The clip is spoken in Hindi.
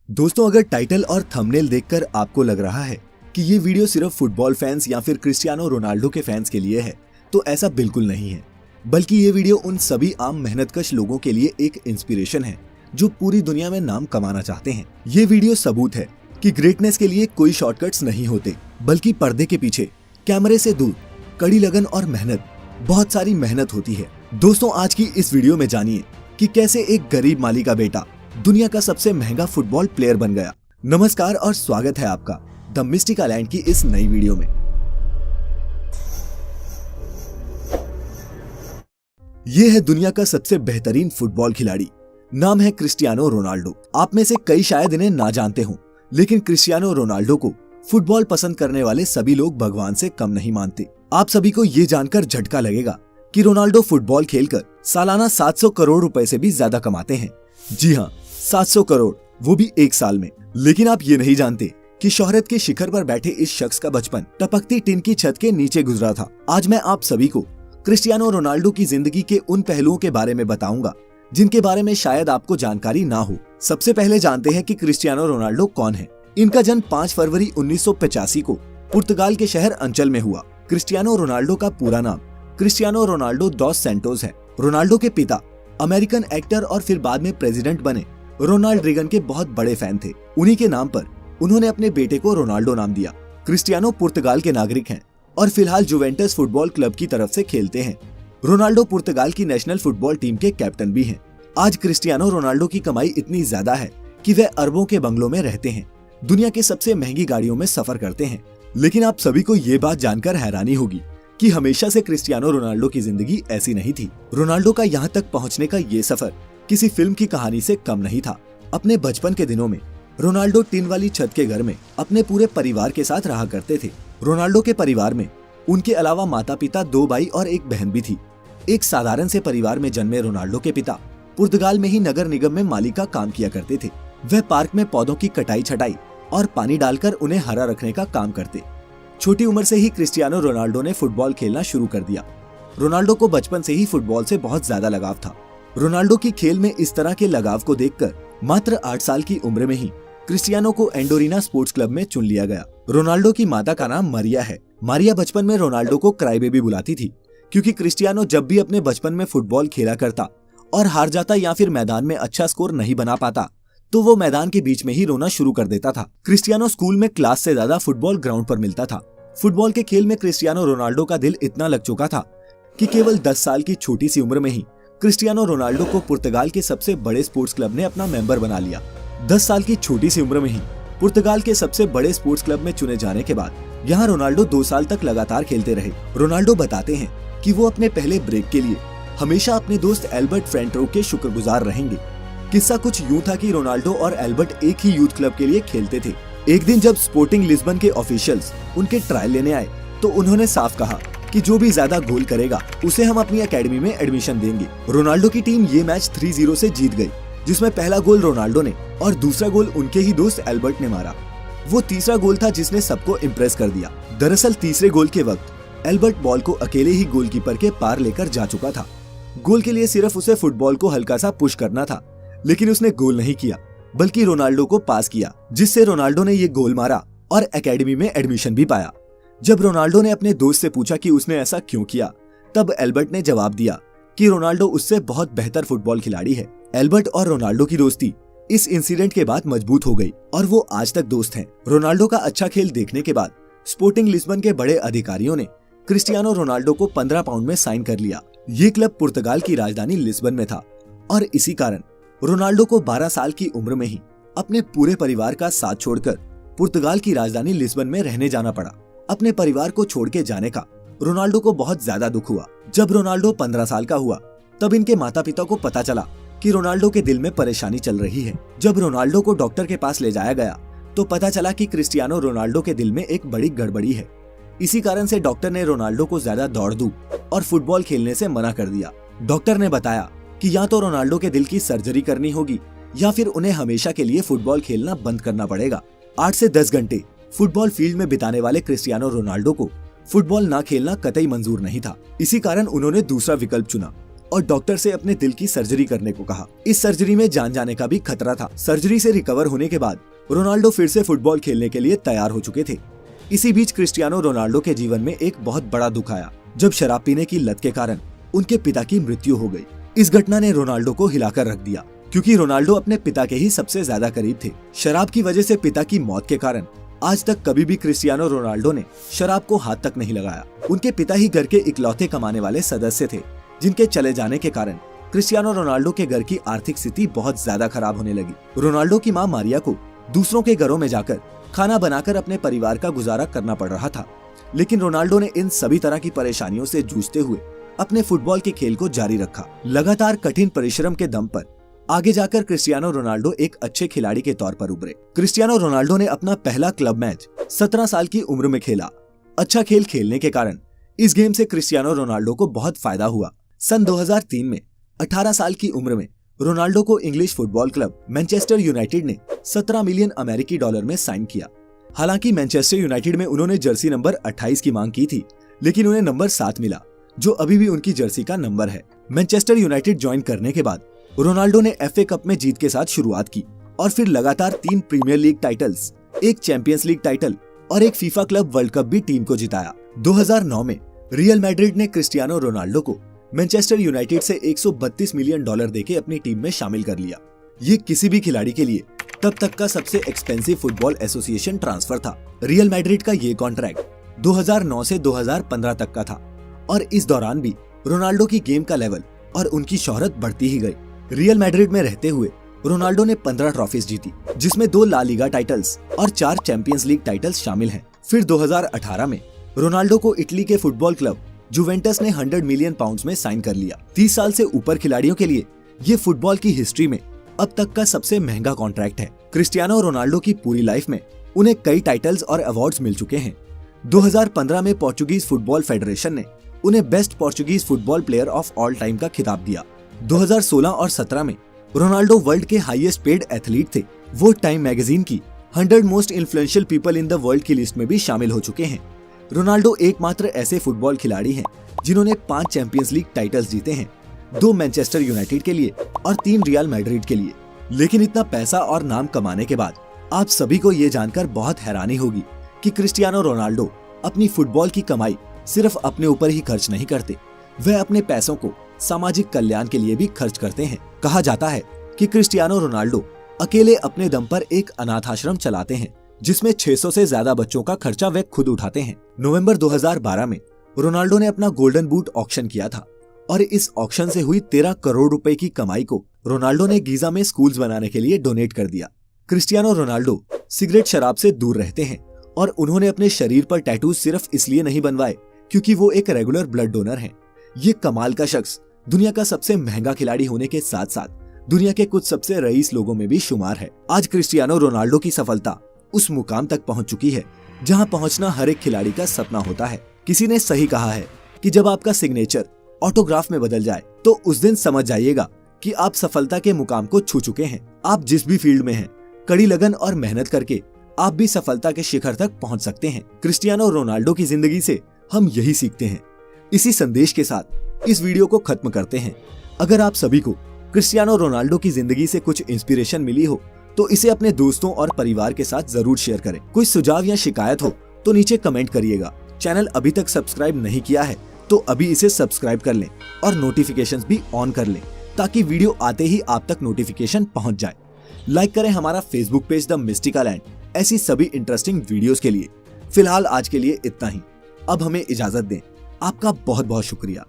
दोस्तों, अगर टाइटल और थंबनेल देखकर आपको लग रहा है कि ये वीडियो सिर्फ फुटबॉल फैंस या फिर क्रिस्टियानो रोनाल्डो के फैंस के लिए है, तो ऐसा बिल्कुल नहीं है। बल्कि ये वीडियो उन सभी आम मेहनतकश लोगों के लिए एक इंस्पिरेशन है जो पूरी दुनिया में नाम कमाना चाहते हैं। ये वीडियो सबूत है कि ग्रेटनेस के लिए कोई शॉर्टकट्स नहीं होते, बल्कि पर्दे के पीछे कैमरे से दूर कड़ी लगन और मेहनत, बहुत सारी मेहनत होती है। दोस्तों, आज की इस वीडियो में जानिए कि कैसे एक गरीब माली का बेटा दुनिया का सबसे महंगा फुटबॉल प्लेयर बन गया। नमस्कार और स्वागत है आपका द मिस्टिक आइलैंड की इस नई वीडियो में। ये है दुनिया का सबसे बेहतरीन फुटबॉल खिलाड़ी, नाम है क्रिस्टियानो रोनाल्डो। आप में से कई शायद इन्हें ना जानते हों, लेकिन क्रिस्टियानो रोनाल्डो को फुटबॉल पसंद करने वाले सभी लोग भगवान से कम नहीं मानते। आप सभी को ये जानकर झटका लगेगा कि रोनाल्डो फुटबॉल खेलकर सालाना 700 करोड़ रुपए से भी ज्यादा कमाते हैं। जी हाँ, 700 करोड़, वो भी एक साल में। लेकिन आप ये नहीं जानते कि शोहरत के शिखर पर बैठे इस शख्स का बचपन टपकती टिन की छत के नीचे गुजरा था। आज मैं आप सभी को क्रिस्टियानो रोनाल्डो की जिंदगी के उन पहलुओं के बारे में बताऊंगा जिनके बारे में शायद आपको जानकारी ना हो। सबसे पहले जानते हैं कि क्रिस्टियानो रोनाल्डो कौन है। इनका जन्म 5 फरवरी 1985 को पुर्तगाल के शहर अंचल में हुआ। क्रिस्टियानो रोनाल्डो का पूरा नाम क्रिस्टियानो रोनाल्डो डॉस सैंटोस है। रोनाल्डो के पिता अमेरिकन एक्टर और फिर बाद में प्रेसिडेंट बने रोनाल्ड रीगन के बहुत बड़े फैन थे। उन्हीं के नाम पर उन्होंने अपने बेटे को रोनाल्डो नाम दिया। क्रिस्टियानो पुर्तगाल के नागरिक हैं और फिलहाल जुवेंटस फुटबॉल क्लब की तरफ से खेलते हैं। रोनाल्डो पुर्तगाल की नेशनल फुटबॉल टीम के कैप्टन भी हैं। आज क्रिस्टियानो रोनाल्डो की कमाई इतनी ज्यादा है कि वे अरबों के बंगलों में रहते हैं, दुनिया के सबसे महंगी गाड़ियों में सफर करते हैं। लेकिन आप सभी को ये बात जानकर हैरानी होगी कि हमेशा से क्रिस्टियानो रोनाल्डो की जिंदगी ऐसी नहीं थी। रोनाल्डो का यहाँ तक पहुँचने का ये सफर किसी फिल्म की कहानी से कम नहीं था। अपने बचपन के दिनों में रोनाल्डो टिन वाली छत के घर में अपने पूरे परिवार के साथ रहा करते थे। रोनाल्डो के परिवार में उनके अलावा माता पिता, 2 भाई और एक बहन भी थी। एक साधारण से परिवार में जन्मे रोनाल्डो के पिता पुर्तगाल में ही नगर निगम में माली का काम किया करते थे। वह पार्क में पौधों की कटाई छटाई और पानी डालकर उन्हें हरा रखने का काम करते। छोटी उम्र से ही क्रिस्टियानो रोनाल्डो ने फुटबॉल खेलना शुरू कर दिया। रोनाल्डो को बचपन से ही फुटबॉल से बहुत ज्यादा लगाव था। रोनाल्डो की खेल में इस तरह के लगाव को देखकर मात्र 8 साल की उम्र में ही क्रिस्टियानो को एंडोरिना स्पोर्ट्स क्लब में चुन लिया गया। रोनाल्डो की माता का नाम मारिया है। मारिया बचपन में रोनाल्डो को क्राई बेबी बुलाती थी, क्योंकि क्रिस्टियानो जब भी अपने बचपन में फुटबॉल खेला करता और हार जाता या फिर मैदान में अच्छा स्कोर नहीं बना पाता, तो वो मैदान के बीच में ही रोना शुरू कर देता था। क्रिस्टियानो स्कूल में क्लास से ज्यादा फुटबॉल ग्राउंड पर मिलता था। फुटबॉल के खेल में क्रिस्टियानो रोनाल्डो का दिल इतना लग चुका था कि केवल 10 साल की छोटी सी उम्र में ही क्रिस्टियानो रोनाल्डो को पुर्तगाल के सबसे बड़े स्पोर्ट्स क्लब ने अपना मेंबर बना लिया। 10 साल की छोटी सी उम्र में ही पुर्तगाल के सबसे बड़े स्पोर्ट्स क्लब में चुने जाने के बाद यहाँ रोनाल्डो 2 साल तक लगातार खेलते रहे। रोनाल्डो बताते हैं कि वो अपने पहले ब्रेक के लिए हमेशा अपने दोस्त एल्बर्ट फ्रेंटरो के शुक्रगुजार रहेंगे। किस्सा कुछ यूं था कि रोनाल्डो और एल्बर्ट एक ही यूथ क्लब के लिए खेलते थे। एक दिन जब स्पोर्टिंग लिस्बन के ऑफिशियल्स उनके ट्रायल लेने आए, तो उन्होंने साफ कहा कि जो भी ज्यादा गोल करेगा उसे हम अपनी एकेडमी में एडमिशन देंगे। रोनाल्डो की टीम ये मैच 3-0 से जीत गई, जिसमें पहला गोल रोनाल्डो ने और दूसरा गोल उनके ही दोस्त एल्बर्ट ने मारा। वो तीसरा गोल था जिसने सबको इम्प्रेस कर दिया। दरअसल तीसरे गोल के वक्त एल्बर्ट बॉल को अकेले ही गोलकीपर के पार लेकर जा चुका था। गोल के लिए सिर्फ उसे फुटबॉल को हल्का सा पुश करना था, लेकिन उसने गोल नहीं किया, बल्कि रोनाल्डो को पास किया, जिससे रोनाल्डो ने ये गोल मारा और एकेडमी में एडमिशन भी पाया। जब रोनाल्डो ने अपने दोस्त से पूछा कि उसने ऐसा क्यों किया, तब एल्बर्ट ने जवाब दिया कि रोनाल्डो उससे बहुत बेहतर फुटबॉल खिलाड़ी है। एल्बर्ट और रोनाल्डो की दोस्ती इस इंसिडेंट के बाद मजबूत हो गई और वो आज तक दोस्त हैं। रोनाल्डो का अच्छा खेल देखने के बाद स्पोर्टिंग लिस्बन के बड़े अधिकारियों ने क्रिस्टियानो रोनाल्डो को 15 पाउंड में साइन कर लिया। ये क्लब पुर्तगाल की राजधानी लिस्बन में था और इसी कारण रोनाल्डो को 12 साल की उम्र में ही अपने पूरे परिवार का साथ छोड़कर पुर्तगाल की राजधानी लिस्बन में रहने जाना पड़ा। अपने परिवार को छोड़ के जाने का रोनाल्डो को बहुत ज्यादा दुख हुआ। जब रोनाल्डो 15 साल का हुआ, तब इनके माता पिता को पता चला कि रोनाल्डो के दिल में परेशानी चल रही है। जब रोनाल्डो को डॉक्टर के पास ले जाया गया, तो पता चला कि क्रिस्टियानो रोनाल्डो के दिल में एक बड़ी गड़बड़ी है। इसी कारण से डॉक्टर ने रोनाल्डो को ज्यादा दौड़ धूप और फुटबॉल खेलने से मना कर दिया। डॉक्टर ने बताया कि या तो रोनाल्डो के दिल की सर्जरी करनी होगी या फिर उन्हें हमेशा के लिए फुटबॉल खेलना बंद करना पड़ेगा। 8 से 10 घंटे फुटबॉल फील्ड में बिताने वाले क्रिस्टियानो रोनाल्डो को फुटबॉल ना खेलना कतई मंजूर नहीं था। इसी कारण उन्होंने दूसरा विकल्प चुना और डॉक्टर से अपने दिल की सर्जरी करने को कहा। इस सर्जरी में जान जाने का भी खतरा था। सर्जरी से रिकवर होने के बाद रोनाल्डो फिर से फुटबॉल खेलने के लिए तैयार हो चुके थे। इसी बीच क्रिस्टियानो रोनाल्डो के जीवन में एक बहुत बड़ा दुख आया, जब शराब पीने की लत के कारण उनके पिता की मृत्यु हो गई। इस घटना ने रोनाल्डो को हिलाकर रख दिया, क्योंकि रोनाल्डो अपने पिता के ही सबसे ज्यादा करीब थे। शराब की वजह से पिता की मौत के कारण आज तक कभी भी क्रिस्टियानो रोनाल्डो ने शराब को हाथ तक नहीं लगाया। उनके पिता ही घर के इकलौते कमाने वाले सदस्य थे, जिनके चले जाने के कारण क्रिस्टियानो रोनाल्डो के घर की आर्थिक स्थिति बहुत ज्यादा खराब होने लगी। रोनाल्डो की मां मारिया को दूसरों के घरों में जाकर खाना बनाकर अपने परिवार का गुजारा करना पड़ रहा था, लेकिन रोनाल्डो ने इन सभी तरह की परेशानियों से जूझते हुए अपने फुटबॉल के खेल को जारी रखा। लगातार कठिन परिश्रम के दम पर आगे जाकर क्रिस्टियानो रोनाल्डो एक अच्छे खिलाड़ी के तौर पर उभरे। क्रिस्टियानो रोनाल्डो ने अपना पहला क्लब मैच 17 साल की उम्र में खेला। अच्छा खेल खेलने के कारण इस गेम से क्रिस्टियानो रोनाल्डो को बहुत फायदा हुआ। सन 2003 में 18 साल की उम्र में रोनाल्डो को English football club Manchester United ने 17 मिलियन अमेरिकी डॉलर में साइन किया। हालांकि मैनचेस्टर यूनाइटेड में उन्होंने जर्सी नंबर 28 की मांग की थी, लेकिन उन्हें नंबर 7 मिला, जो अभी भी उनकी जर्सी का नंबर है। मैनचेस्टर यूनाइटेड ज्वाइन करने के बाद रोनाल्डो ने FA कप में जीत के साथ शुरुआत की और फिर लगातार 3 प्रीमियर लीग टाइटल्स, एक चैंपियंस लीग टाइटल और एक फीफा क्लब वर्ल्ड कप भी टीम को जिताया। 2009 में रियल मैड्रिड ने क्रिस्टियानो रोनाल्डो को मैनचेस्टर यूनाइटेड से 132 मिलियन डॉलर देके अपनी टीम में शामिल कर लिया। ये किसी भी खिलाड़ी के लिए तब तक का सबसे एक्सपेंसिव फुटबॉल एसोसिएशन ट्रांसफर था। रियल मैड्रिड का ये कॉन्ट्रैक्ट 2009 से 2015 तक का था और इस दौरान भी रोनाल्डो की गेम का लेवल और उनकी शोहरत बढ़ती ही गई। रियल मैड्रिड में रहते हुए रोनाल्डो ने 15 ट्रॉफीज जीती, जिसमें 2 ला लीगा टाइटल्स और 4 चैंपियंस लीग टाइटल्स शामिल हैं। फिर 2018 में रोनाल्डो को इटली के फुटबॉल क्लब जुवेंटस ने 100 मिलियन पाउंड्स में साइन कर लिया। 30 साल से ऊपर खिलाड़ियों के लिए ये फुटबॉल की हिस्ट्री में अब तक का सबसे महंगा कॉन्ट्रैक्ट है। क्रिस्टियानो रोनाल्डो की पूरी लाइफ में उन्हें कई टाइटल्स और अवार्ड्स मिल चुके हैं। 2015 में पोर्चुगीज फुटबॉल फेडरेशन ने उन्हें best Portuguese football player of all time का खिताब दिया। 2016 और 17 में रोनाल्डो वर्ल्ड के हाईएस्ट पेड एथलीट थे। वो टाइम मैगजीन की 100 most influential people in the world की लिस्ट में भी शामिल हो चुके हैं। रोनाल्डो एकमात्र ऐसे फुटबॉल खिलाड़ी हैं जिन्होंने 5 चैंपियंस लीग टाइटल्स जीते हैं, 2 मैनचेस्टर यूनाइटेड के लिए और 3 रियल मैड्रिड के लिए। लेकिन इतना पैसा और नाम कमाने के बाद आप सभी को ये जानकर बहुत हैरानी होगी कि क्रिस्टियानो रोनाल्डो अपनी फुटबॉल की कमाई सिर्फ अपने ऊपर ही खर्च नहीं करते, वह अपने पैसों को सामाजिक कल्याण के लिए भी खर्च करते हैं। कहा जाता है कि क्रिस्टियानो रोनाल्डो अकेले अपने दम पर एक अनाथ आश्रम चलाते हैं, जिसमें 600 से ज्यादा बच्चों का खर्चा वे खुद उठाते हैं। नवंबर 2012 में रोनाल्डो ने अपना गोल्डन बूट ऑक्शन किया था और इस ऑक्शन से हुई 13 करोड़ रुपए की कमाई को रोनाल्डो ने गीजा में स्कूल्स बनाने के लिए डोनेट कर दिया। क्रिस्टियानो रोनाल्डो सिगरेट शराब से दूर रहते हैं और उन्होंने अपने शरीर पर टैटूज सिर्फ इसलिए नहीं बनवाए क्योंकि वो एक रेगुलर ब्लड डोनर हैं। ये कमाल का शख्स दुनिया का सबसे महंगा खिलाड़ी होने के साथ साथ दुनिया के कुछ सबसे रईस लोगों में भी शुमार है। आज क्रिस्टियानो रोनाल्डो की सफलता उस मुकाम तक पहुंच चुकी है जहां पहुंचना हर एक खिलाड़ी का सपना होता है। किसी ने सही कहा है कि जब आपका सिग्नेचर ऑटोग्राफ में बदल जाए तो उस दिन समझ जाइएगा कि आप सफलता के मुकाम को छू चुके हैं। आप जिस भी फील्ड में हैं, कड़ी लगन और मेहनत करके आप भी सफलता के शिखर तक पहुंच सकते हैं। क्रिस्टियानो रोनाल्डो की जिंदगी से हम यही सीखते हैं। इसी संदेश के साथ इस वीडियो को खत्म करते हैं। अगर आप सभी को क्रिस्टियानो रोनाल्डो की जिंदगी से कुछ इंस्पिरेशन मिली हो तो इसे अपने दोस्तों और परिवार के साथ जरूर शेयर करें। कोई सुझाव या शिकायत हो तो नीचे कमेंट करिएगा। चैनल अभी तक सब्सक्राइब नहीं किया है तो अभी इसे सब्सक्राइब कर लें और नोटिफिकेशंस भी ऑन कर लें ताकि वीडियो आते ही आप तक नोटिफिकेशन पहुंच जाए। लाइक करें हमारा Facebook page the mystical land ऐसी सभी इंटरेस्टिंग वीडियोस के लिए। फिलहाल आज के लिए इतना ही। अब हमें इजाजत दें। आपका बहुत बहुत शुक्रिया।